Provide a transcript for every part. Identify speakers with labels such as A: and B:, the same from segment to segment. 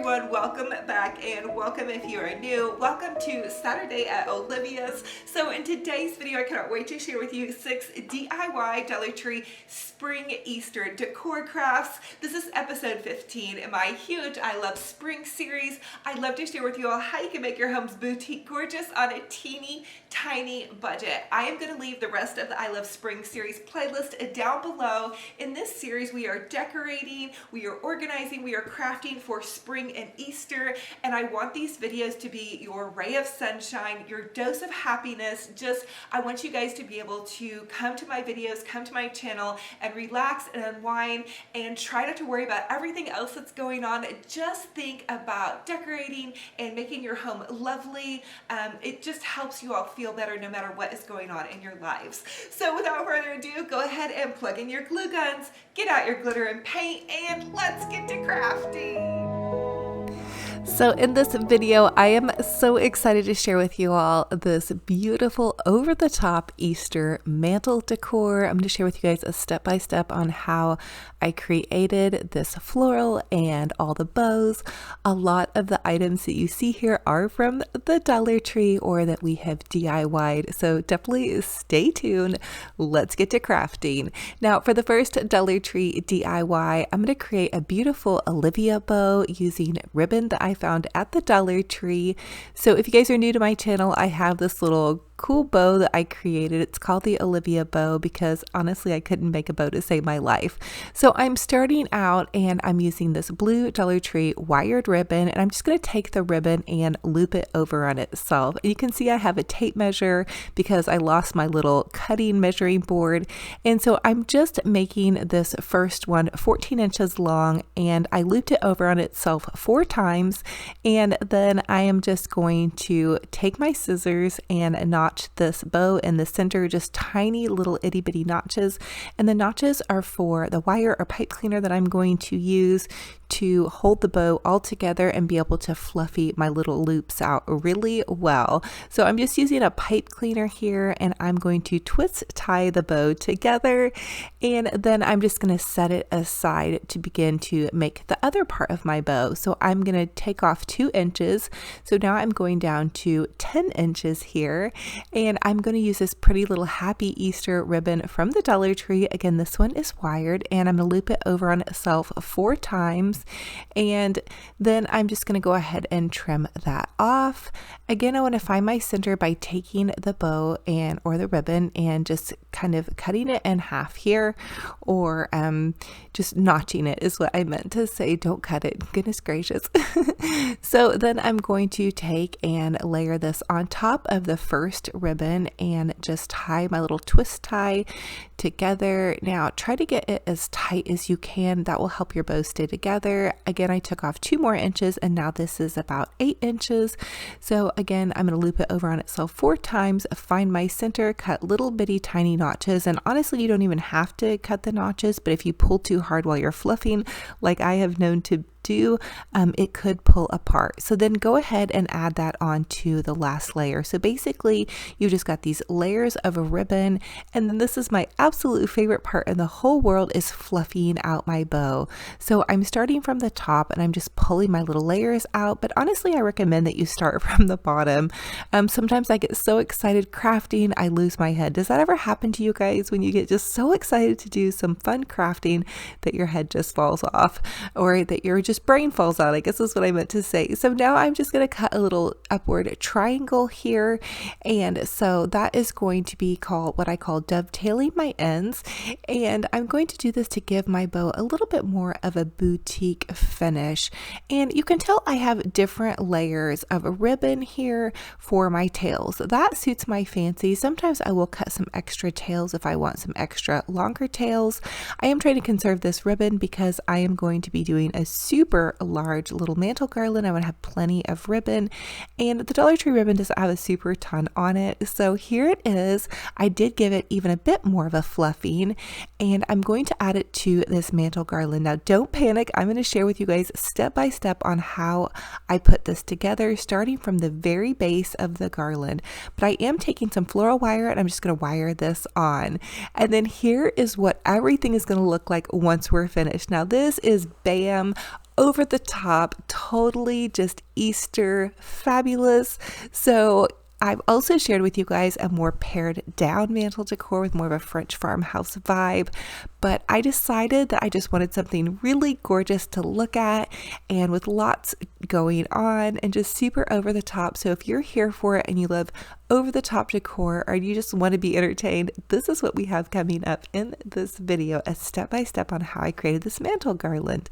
A: everyone, welcome back and welcome if you are new. Welcome to Saturday at Olivia's. So in today's video, I cannot wait to share with you 6 DIY Dollar Tree Spring Easter decor crafts. This is episode 15 in my huge I Love Spring series. I'd love to share with you all how you can make your home's boutique gorgeous on a teeny tiny budget. I am going to leave the rest of the I Love Spring series playlist down below. In this series, we are decorating, we are organizing, we are crafting for spring and Easter, and I want these videos to be your ray of sunshine, your dose of happiness. I want you guys to be able to come to my videos, come to my channel and relax and unwind and try not to worry about everything else that's going on. Just think about decorating and making your home lovely. It just helps you all feel better no matter what is going on in your lives. So without further ado, go ahead and plug in your glue guns, get out your glitter and paint, and let's get to crafting. So in this video, I am so excited to share with you all this beautiful over-the-top Easter mantle decor. I'm going to share with you guys a step-by-step on how I created this floral and all the bows. A lot of the items that you see here are from the Dollar Tree or that we have DIY'd, so definitely stay tuned. Let's get to crafting. Now for the first Dollar Tree DIY, I'm going to create a beautiful Olivia bow using ribbon that I found at the Dollar Tree. So if you guys are new to my channel, I have this little cool bow that I created. It's called the Olivia Bow because honestly I couldn't make a bow to save my life. So I'm starting out and I'm using this blue Dollar Tree wired ribbon, and I'm just going to take the ribbon and loop it over on itself. And you can see I have a tape measure because I lost my little cutting measuring board, and so I'm just making this first one 14 inches long, and I looped it over on itself 4 times, and then I am just going to take my scissors and notch this bow in the center, just tiny little itty bitty notches, and the notches are for the wire or pipe cleaner that I'm going to use to hold the bow all together and be able to fluffy my little loops out really well. So I'm just using a pipe cleaner here, and I'm going to twist tie the bow together, and then I'm just going to set it aside to begin to make the other part of my bow. So I'm going to take off 2 inches. So now I'm going down to 10 inches here, and I'm going to use this pretty little Happy Easter ribbon from the Dollar Tree. Again, this one is wired, and I'm going to loop it over on itself 4 times. And then I'm just going to go ahead and trim that off. Again, I want to find my center by taking the bow or the ribbon and just kind of cutting it in half here, or just notching it is what I meant to say. Don't cut it, goodness gracious. So then I'm going to take and layer this on top of the first ribbon and just tie my little twist tie together. Now try to get it as tight as you can. That will help your bow stay together. Again, I took off 2 more inches, and now this is about 8 inches. So again, I'm going to loop it over on itself 4 times, find my center, cut little bitty tiny notches. And honestly, you don't even have to cut the notches, but if you pull too hard while you're fluffing, like I have known to do, it could pull apart. So then go ahead and add that on to the last layer. So basically you just got these layers of a ribbon, and then this is my absolute favorite part in the whole world, is fluffing out my bow. So I'm starting from the top and I'm just pulling my little layers out, but honestly I recommend that you start from the bottom. Sometimes I get so excited crafting I lose my head. Does that ever happen to you guys when you get just so excited to do some fun crafting that your head just falls off, or that you're just brain falls out, I guess is what I meant to say. So now I'm just going to cut a little upward triangle here, and so that is going to be called what I call dovetailing my ends, and I'm going to do this to give my bow a little bit more of a boutique finish. And you can tell I have different layers of a ribbon here for my tails. That suits my fancy. Sometimes I will cut some extra tails if I want some extra longer tails. I am trying to conserve this ribbon because I am going to be doing a super large little mantle garland. I want to have plenty of ribbon, and the Dollar Tree ribbon doesn't have a super ton on it. So here it is. I did give it even a bit more of a fluffing, and I'm going to add it to this mantle garland. Now don't panic. I'm going to share with you guys step by step on how I put this together, starting from the very base of the garland. But I am taking some floral wire and I'm just going to wire this on. And then here is what everything is going to look like once we're finished. Now this is bam, over the top, totally just Easter fabulous. So I've also shared with you guys a more pared down mantle decor with more of a French farmhouse vibe, but I decided that I just wanted something really gorgeous to look at and with lots going on and just super over the top. So if you're here for it and you love over the top decor or you just want to be entertained, this is what we have coming up in this video, a step-by-step on how I created this mantle garland.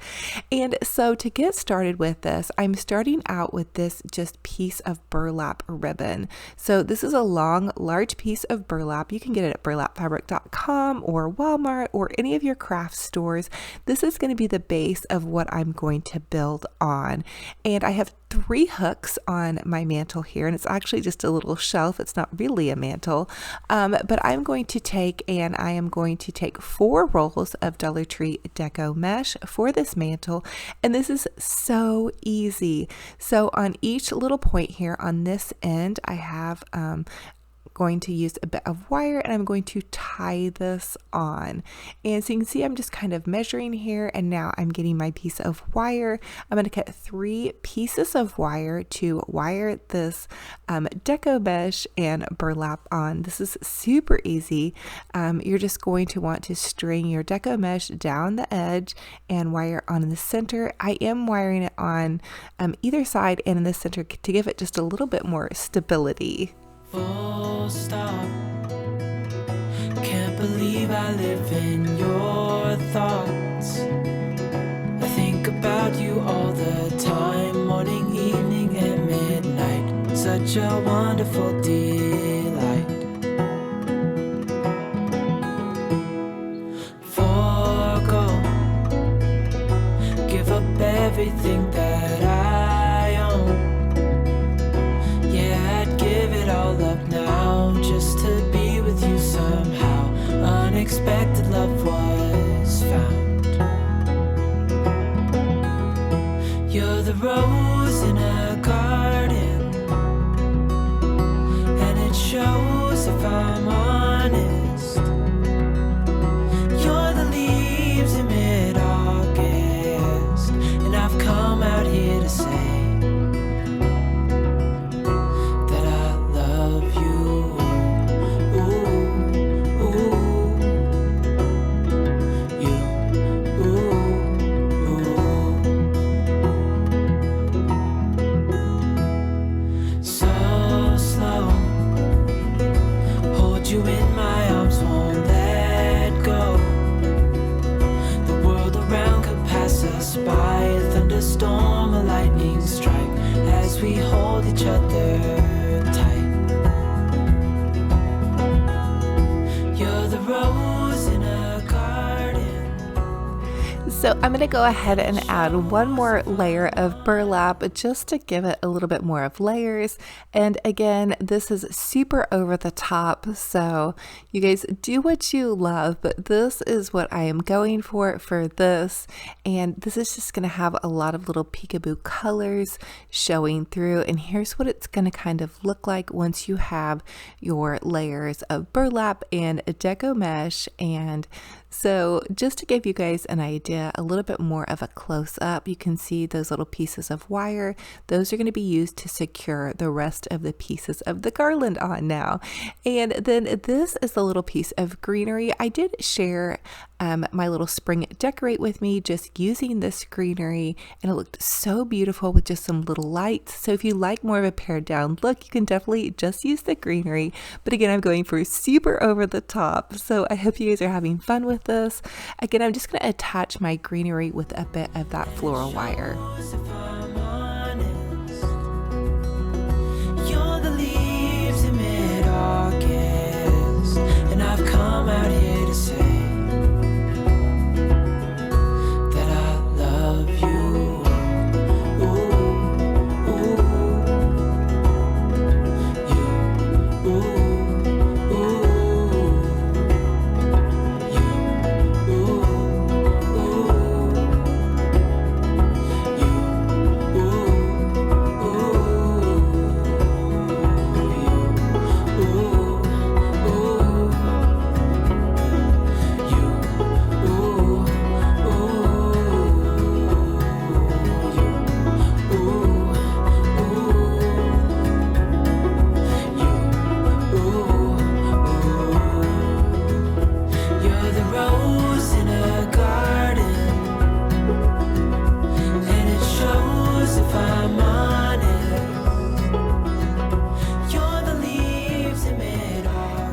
A: And so to get started with this, I'm starting out with this just piece of burlap ribbon. So this is a long, large piece of burlap. You can get it at burlapfabric.com or Walmart or any of your craft stores. This is going to be the base of what I'm going to build on. And I have 3 hooks on my mantle here, and it's actually just a little shelf. It's not really a mantle, but I am going to take 4 rolls of Dollar Tree Deco mesh for this mantle, and this is so easy. So on each little point here on this end, I have going to use a bit of wire and I'm going to tie this on. And so you can see I'm just kind of measuring here, and now I'm getting my piece of wire. I'm going to cut 3 pieces of wire to wire this deco mesh and burlap on. This is super easy. You're just going to want to string your deco mesh down the edge and wire on in the center. I am wiring it on either side and in the center to give it just a little bit more stability.
B: Full stop. Can't believe I live in your thoughts. I think about you all the time, morning, evening, and midnight. Such a wonderful delight. Forgo, give up everything that I own. Give it all up now, just to be with you somehow. Unexpected love was found. You're the rose in a garden, and it shows if I'm honest. You're the leaves in mid-August, and I've come out here to say we hold each other tight. You're the rose in a garden.
A: So I'm going to go ahead and add one more layer of burlap just to give it a little bit more of layers. And again, this is super over the top, so you guys do what you love, but this is what I am going for this. And this is just going to have a lot of little peekaboo colors showing through. And here's what it's going to kind of look like once you have your layers of burlap and deco mesh. And so just to give you guys an idea, a little bit more of a close-up, you can see those little pieces of wire. Those are going to be used to secure the rest of the pieces of the garland on now. And then this is the little piece of greenery. I did share my little spring decorate with me just using this greenery, and it looked so beautiful with just some little lights. So if you like more of a pared down look, you can definitely just use the greenery. But again, I'm going for super over the top. So I hope you guys are having fun with this. Again, I'm just going to attach my greenery with a bit of that floral wire.
B: You're the leaves in mid-August, and I've come out here to say that I love you.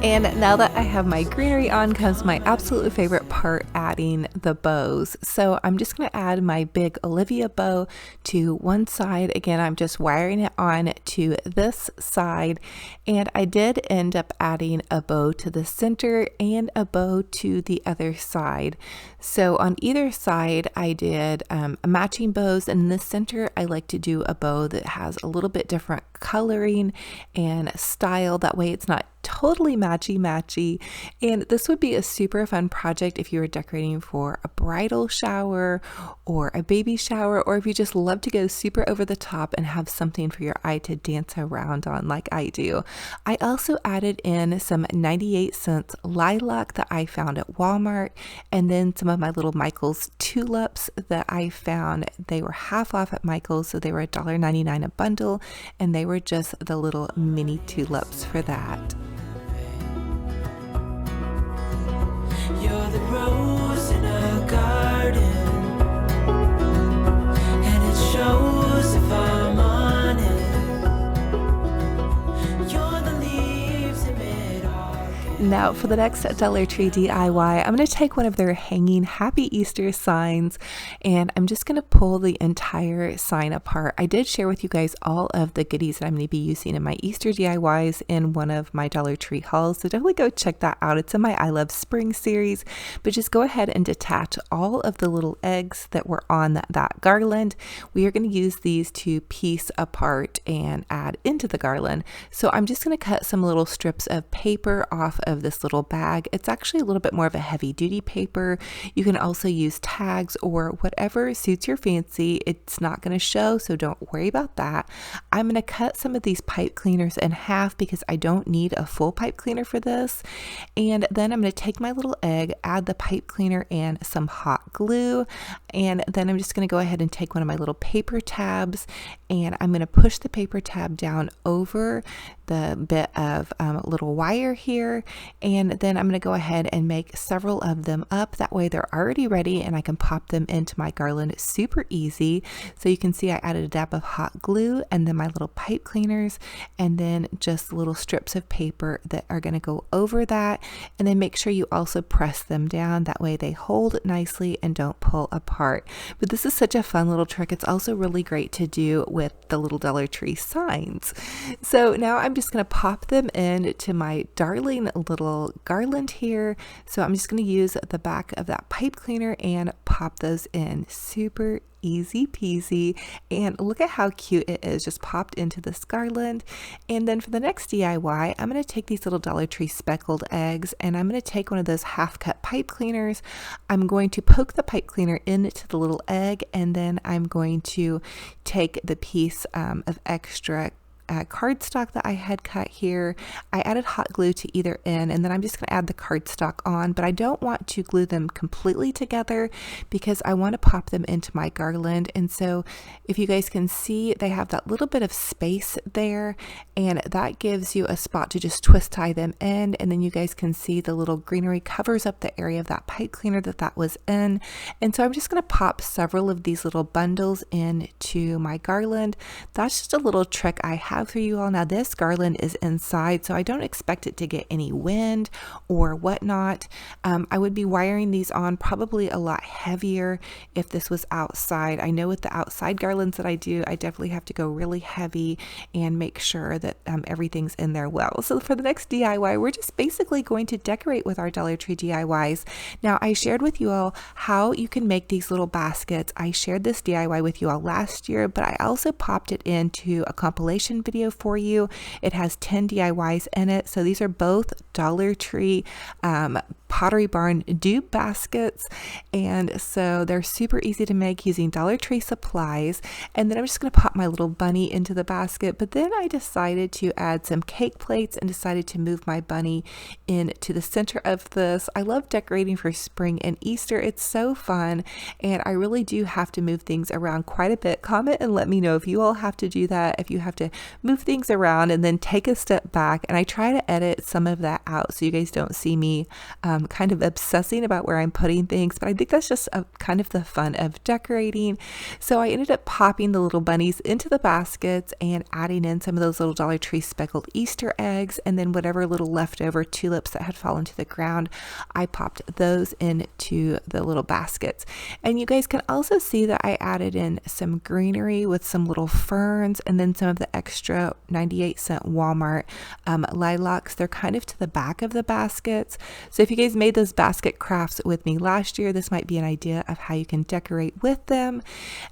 A: And now that I have my greenery on comes my absolute favorite part, adding the bows. So I'm just going to add my big Olivia bow to one side. Again, I'm just wiring it on to this side. And I did end up adding a bow to the center and a bow to the other side. So on either side, I did matching bows. And in the center, I like to do a bow that has a little bit different coloring and style. That way it's not totally matchy. And this would be a super fun project if you were decorating for a bridal shower or a baby shower, or if you just love to go super over the top and have something for your eye to dance around on like I do. I also added in some 98-cent lilac that I found at Walmart, and then some of my little Michael's tulips that I found. They were half off at Michael's, so they were $1.99 a bundle, and they were just the little mini tulips for that.
B: You're the rose in a garden, and it shows if I'm on it. You're the leaves in mid-August.
A: Now for the next Dollar Tree DIY, I'm going to take one of their hanging Happy Easter signs, and I'm just going to pull the entire sign apart. I did share with you guys all of the goodies that I'm going to be using in my Easter DIYs in one of my Dollar Tree hauls, so definitely go check that out. It's in my I Love Spring series. But just go ahead and detach all of the little eggs that were on that garland. We are going to use these to piece apart and add into the garland. So I'm just going to cut some little strips of paper off of this little bag. It's actually a little bit more of a heavy duty paper. You can also use tags or whatever suits your fancy. It's not going to show, so don't worry about that. I'm going to cut some of these pipe cleaners in half because I don't need a full pipe cleaner for this. And then I'm going to take my little egg, add the pipe cleaner and some hot glue, and then I'm just going to go ahead and take one of my little paper tabs, and I'm going to push the paper tab down over the bit of little wire here, and then I'm going to go ahead and make several of them up. That way they're already ready and I can pop them into my garland super easy. So you can see I added a dab of hot glue and then my little pipe cleaners, and then just little strips of paper that are going to go over that, and then make sure you also press them down. That way they hold nicely and don't pull apart. But this is such a fun little trick. It's also really great to do with the little Dollar Tree signs. So now I'm just going to pop them in to my darling little garland here. So I'm just going to use the back of that pipe cleaner and pop those in. Super easy peasy, and look at how cute it is just popped into this garland. And then for the next DIY, I'm going to take these little Dollar Tree speckled eggs, and I'm going to take one of those half cut pipe cleaners. I'm going to poke the pipe cleaner into the little egg, and then I'm going to take the piece of extra cardstock that I had cut here. I added hot glue to either end, and then I'm just going to add the cardstock on, but I don't want to glue them completely together because I want to pop them into my garland. And so if you guys can see, they have that little bit of space there, and that gives you a spot to just twist tie them in. And then you guys can see the little greenery covers up the area of that pipe cleaner that was in. And so I'm just going to pop several of these little bundles into my garland. That's just a little trick I have for you all. Now this garland is inside, so I don't expect it to get any wind or whatnot. I would be wiring these on probably a lot heavier if this was outside. I know with the outside garlands that I do, I definitely have to go really heavy and make sure that everything's in there well. So for the next DIY, we're just basically going to decorate with our Dollar Tree DIYs. Now I shared with you all how you can make these little baskets. I shared this DIY with you all last year, but I also popped it into a compilation video for you. It has 10 DIYs in it. So these are both Dollar Tree Pottery Barn dupe baskets, and so they're super easy to make using Dollar Tree supplies. And then I'm just going to pop my little bunny into the basket, but then I decided to add some cake plates and decided to move my bunny into the center of this. I love decorating for spring and Easter. It's so fun, and I really do have to move things around quite a bit. Comment and let me know if you all have to do that, if you have to move things around and then take a step back. And I try to edit some of that out so you guys don't see me kind of obsessing about where I'm putting things, but I think that's just kind of the fun of decorating. So I ended up popping the little bunnies into the baskets and adding in some of those little Dollar Tree speckled Easter eggs, and then whatever little leftover tulips that had fallen to the ground, I popped those into the little baskets. And you guys can also see that I added in some greenery with some little ferns, and then some of the extra 98-cent Walmart lilacs. They're kind of to the back of the baskets. So if you guys made those basket crafts with me last year, this might be an idea of how you can decorate with them.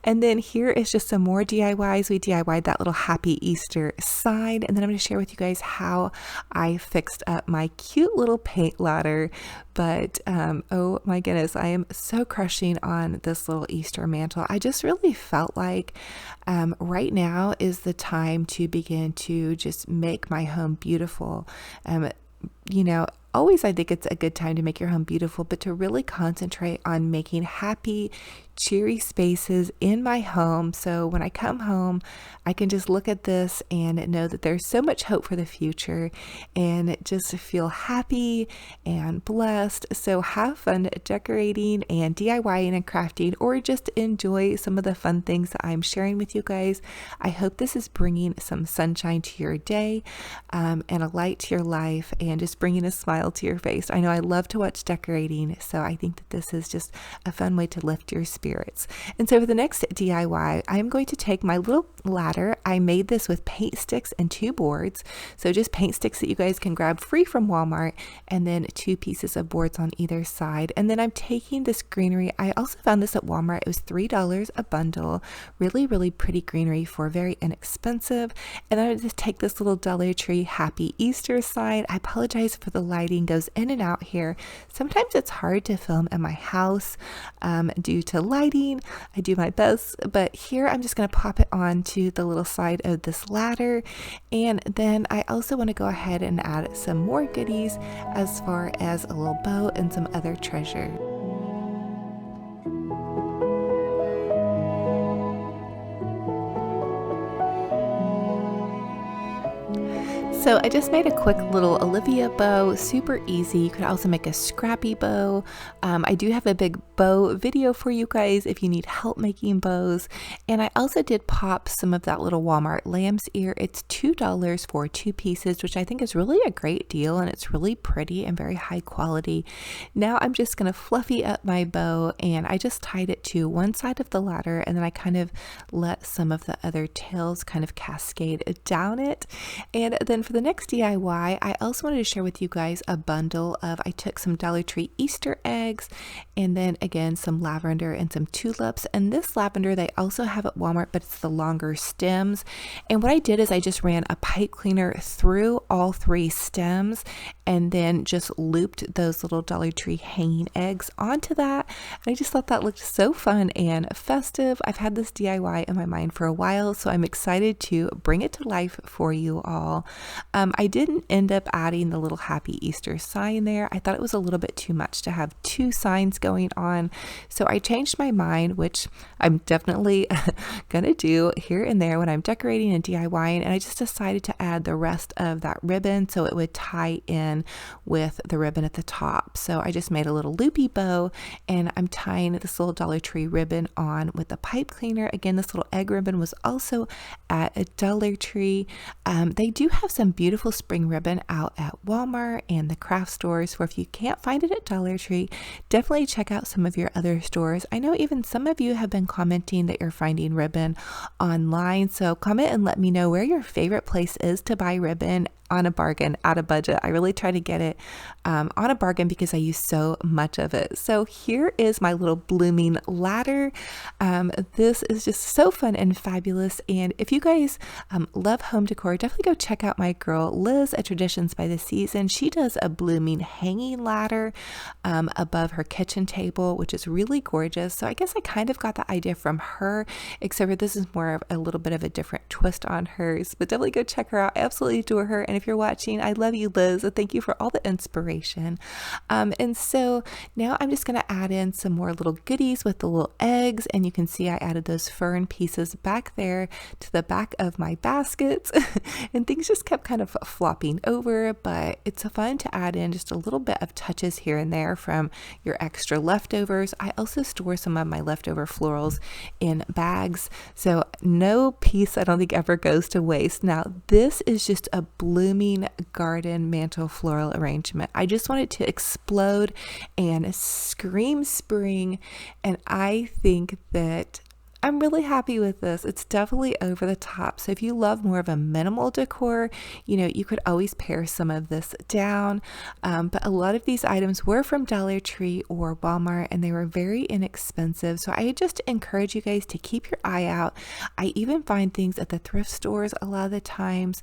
A: And then here is just some more DIYs. We DIY'd that little Happy Easter sign, and then I'm going to share with you guys how I fixed up my cute little paint ladder. But oh my goodness, I am so crushing on this little Easter mantle. I just really felt like right now is the time to begin to just make my home beautiful. You know, always I think it's a good time to make your home beautiful, but to really concentrate on making happy, cheery spaces in my home. So when I come home, I can just look at this and know that there's so much hope for the future and just feel happy and blessed. So have fun decorating and DIYing and crafting, or just enjoy some of the fun things that I'm sharing with you guys. I hope this is bringing some sunshine to your day and a light to your life, and just bringing a smile to your face. I know I love to watch decorating, so I think that this is just a fun way to lift your spirits. And so for the next DIY, I'm going to take my little ladder. I made this with paint sticks and 2 boards. So just paint sticks that you guys can grab free from Walmart, and then 2 pieces of boards on either side. And then I'm taking this greenery. I also found this at Walmart. It was $3 a bundle. Really, really pretty greenery for very inexpensive. And I just take this little Dollar Tree Happy Easter sign. I apologize for the lighting goes in and out here. Sometimes it's hard to film in my house due to lighting. I do my best, but here I'm just going to pop it onto the little side of this ladder. And then I also want to go ahead and add some more goodies as far as a little bow and some other treasure. So I just made a quick little Olivia bow, super easy. You could also make a scrappy bow. I do have a big bow video for you guys if you need help making bows. And I also did pop some of that little Walmart lamb's ear. It's $2 for 2 pieces, which I think is really a great deal, and it's really pretty and very high quality. Now I'm just going to fluffy up my bow, and I just tied it to one side of the ladder, and then I kind of let some of the other tails kind of cascade down it. And then for the next DIY, I also wanted to share with you guys a bundle of, I took some Dollar Tree Easter eggs, and then again some lavender and some tulips. And this lavender they also have at Walmart, but it's the longer stems. And what I did is I just ran a pipe cleaner through all 3 stems, and then just looped those little Dollar Tree hanging eggs onto that. And I just thought that looked so fun and festive. I've had this DIY in my mind for a while, so I'm excited to bring it to life for you all. I didn't end up adding the little Happy Easter sign there. I thought it was a little bit too much to have 2 signs going on. So I changed my mind, which I'm definitely gonna do here and there when I'm decorating and DIYing. And I just decided to add the rest of that ribbon so it would tie in with the ribbon at the top. So I just made a little loopy bow, and I'm tying this little Dollar Tree ribbon on with the pipe cleaner. Again, this little egg ribbon was also at a Dollar Tree. They do have some beautiful spring ribbon out at Walmart and the craft stores, so if you can't find it at Dollar Tree, definitely check out some of your other stores. I know even some of you have been commenting that you're finding ribbon online, so comment and let me know where your favorite place is to buy ribbon on a bargain, out of budget. I really try to get it on a bargain because I use so much of it. So here is my little blooming ladder. This is just so fun and fabulous. And if you guys love home decor, definitely go check out my girl Liz at Traditions by the Season. She does a blooming hanging ladder above her kitchen table, which is really gorgeous. So I guess I kind of got the idea from her, except for this is more of a little bit of a different twist on hers. But definitely go check her out. I absolutely adore her. And if you're watching. I love you, Liz. Thank you for all the inspiration. And so now I'm just going to add in some more little goodies with the little eggs, and you can see I added those fern pieces back there to the back of my baskets and things just kept kind of flopping over, but it's fun to add in just a little bit of touches here and there from your extra leftovers. I also store some of my leftover florals in bags, so no piece I don't think ever goes to waste. Now this is just a blooming garden mantle floral arrangement. I just want it to explode and scream spring, and I think that I'm really happy with this. It's definitely over the top. So if you love more of a minimal decor, you could always pare some of this down. But a lot of these items were from Dollar Tree or Walmart, and they were very inexpensive. So I just encourage you guys to keep your eye out. I even find things at the thrift stores a lot of the times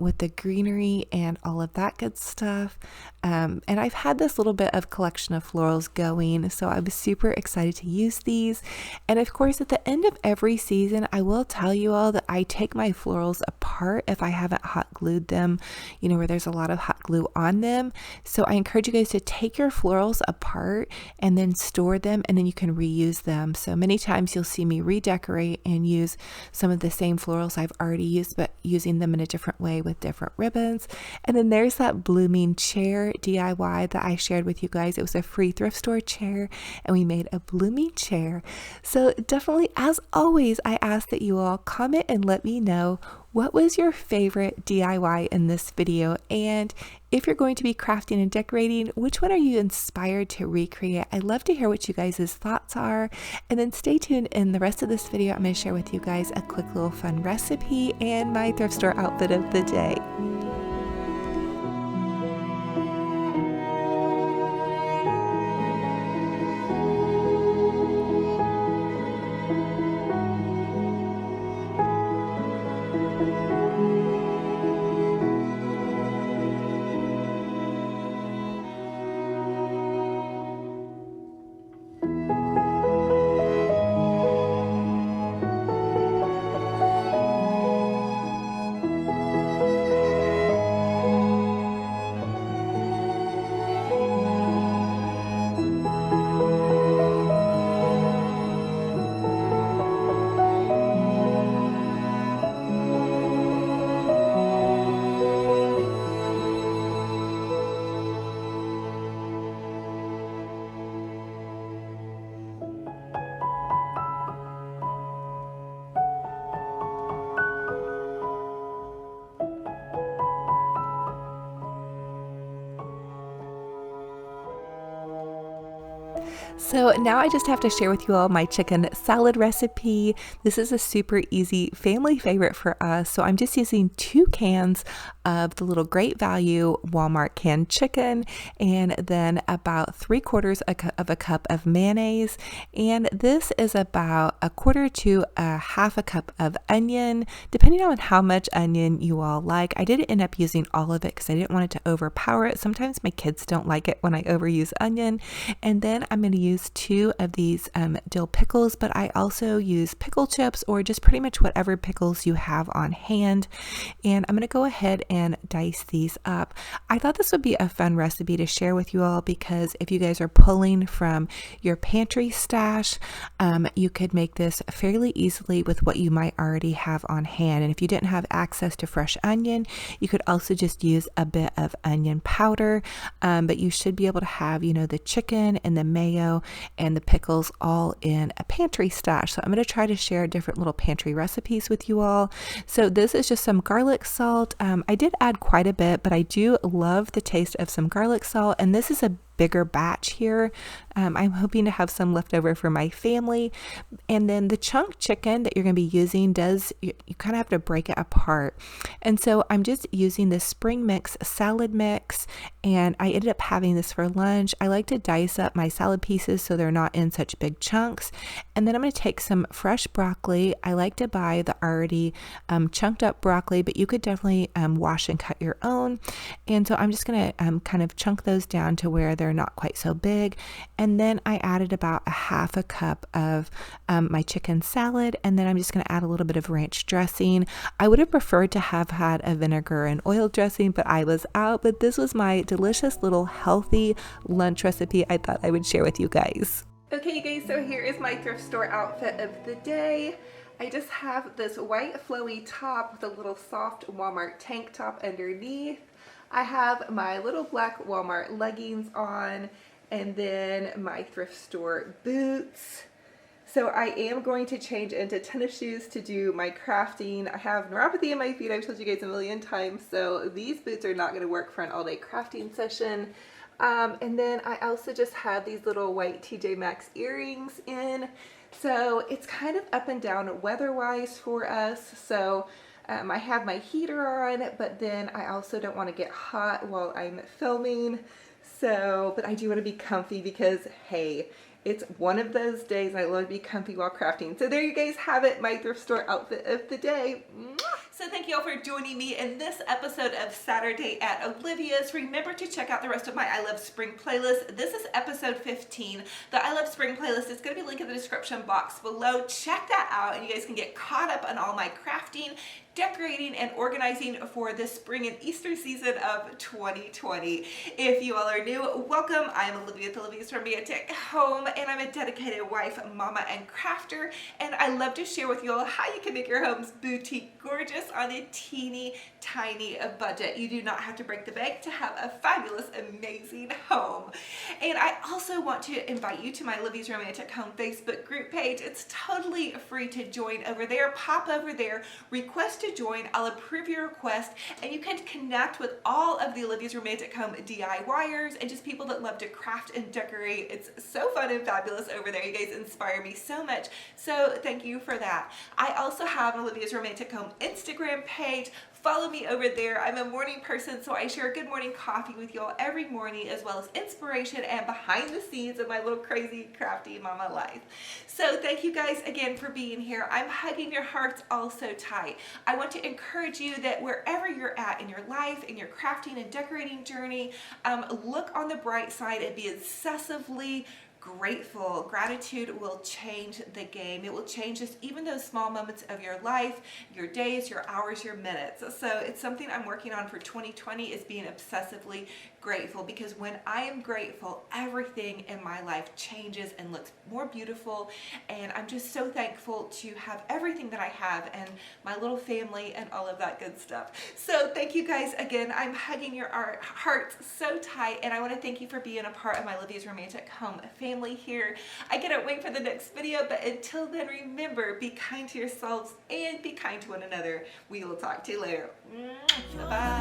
A: with the greenery and all of that good stuff. And I've had this little bit of collection of florals going, so I was super excited to use these. And of course, at the end of every season, I will tell you all that I take my florals apart if I haven't hot glued them, where there's a lot of hot glue on them. So I encourage you guys to take your florals apart and then store them, and then you can reuse them. So many times you'll see me redecorate and use some of the same florals I've already used, but using them in a different way with different ribbons. And then there's that blooming chair DIY that I shared with you guys. It was a free thrift store chair, and we made a blooming chair. So definitely, as always, I ask that you all comment and let me know what was your favorite DIY in this video, and if you're going to be crafting and decorating, which one are you inspired to recreate? I'd love to hear what you guys' thoughts are. And then stay tuned. In the rest of this video, I'm going to share with you guys a quick little fun recipe and my thrift store outfit of the day. So now I just have to share with you all my chicken salad recipe. This is a super easy family favorite for us. So I'm just using 2 cans of the little Great Value Walmart canned chicken, and then about 3/4 of a cup of mayonnaise. And this is about 1/4 to 1/2 cup of onion, depending on how much onion you all like. I did end up using all of it because I didn't want it to overpower it. Sometimes my kids don't like it when I overuse onion. And then I'm going to use 2 of these dill pickles, but I also use pickle chips or just pretty much whatever pickles you have on hand. And I'm going to go ahead and dice these up. I thought this would be a fun recipe to share with you all because if you guys are pulling from your pantry stash, you could make this fairly easily with what you might already have on hand. And if you didn't have access to fresh onion, you could also just use a bit of onion powder, but you should be able to have, the chicken and the mayo and the pickles all in a pantry stash. So I'm going to try to share different little pantry recipes with you all. So this is just some garlic salt. I did add quite a bit, but I do love the taste of some garlic salt, and this is a bigger batch here. I'm hoping to have some left over for my family. And then the chunk chicken that you're going to be using you kind of have to break it apart. And so I'm just using this spring mix salad mix, and I ended up having this for lunch. I like to dice up my salad pieces so they're not in such big chunks. And then I'm going to take some fresh broccoli. I like to buy the already chunked up broccoli, but you could definitely wash and cut your own. And so I'm just going to kind of chunk those down to where they're not quite so big. And
C: And then I added about a half a cup of my chicken salad. And then I'm just going to add a little bit of ranch dressing. I would have preferred to have had a vinegar and oil dressing, but I was out. But this was my delicious little healthy lunch recipe I thought I would share with you guys.
A: Okay, you guys, so here is my thrift store outfit of the day. I just have this white flowy top with a little soft Walmart tank top underneath. I have my little black Walmart leggings on, and then my thrift store boots. So I am going to change into tennis shoes to do my crafting. I have neuropathy in my feet, I've told you guys a million times, so these boots are not going to work for an all-day crafting session. And then I also just have these little white TJ Maxx earrings in. So it's kind of up and down weather-wise for us. So I have my heater on, but then I also don't want to get hot while I'm filming. So, but I do want to be comfy because, hey, it's one of those days I love to be comfy while crafting. So there you guys have it, my thrift store outfit of the day. So thank you all for joining me in this episode of Saturday at Olivia's. Remember to check out the rest of my I Love Spring playlist. This is episode 15. The I Love Spring playlist is going to be linked in the description box below. Check that out and you guys can get caught up on all my crafting, decorating, and organizing for the spring and Easter season of 2020. If you all are new, welcome. I'm Olivia with Olivia's Romantic Home, and I'm a dedicated wife, mama, and crafter, and I love to share with you all how you can make your homes boutique gorgeous on a teeny tiny budget. You do not have to break the bank to have a fabulous, amazing home. And I also want to invite you to my Olivia's Romantic Home Facebook group page. It's totally free to join over there. Pop over there, request to join. I'll approve your request, and you can connect with all of the Olivia's Romantic Home DIYers and just people that love to craft and decorate. It's so fun and fabulous over there. You guys inspire me so much, so thank you for that. I also have an Olivia's Romantic Home Instagram page. Follow me over there. I'm a morning person, so I share good morning coffee with y'all every morning, as well as inspiration and behind the scenes of my little crazy crafty mama life. So thank you guys again for being here. I'm hugging your hearts all so tight. I want to encourage you that wherever you're at in your life, in your crafting and decorating journey, look on the bright side and be obsessively grateful. Gratitude will change the game. It will change just even those small moments of your life, your days, your hours, your minutes. So it's something I'm working on for 2020, is being obsessively grateful, because when I am grateful, everything in my life changes and looks more beautiful, and I'm just so thankful to have everything that I have and my little family and all of that good stuff. So thank you guys again. I'm hugging your hearts so tight, and I want to thank you for being a part of my Olivia's Romantic Home family here. I cannot wait for the next video, but until then, remember, be kind to yourselves and be kind to one another. We will talk to you later. Bye-bye.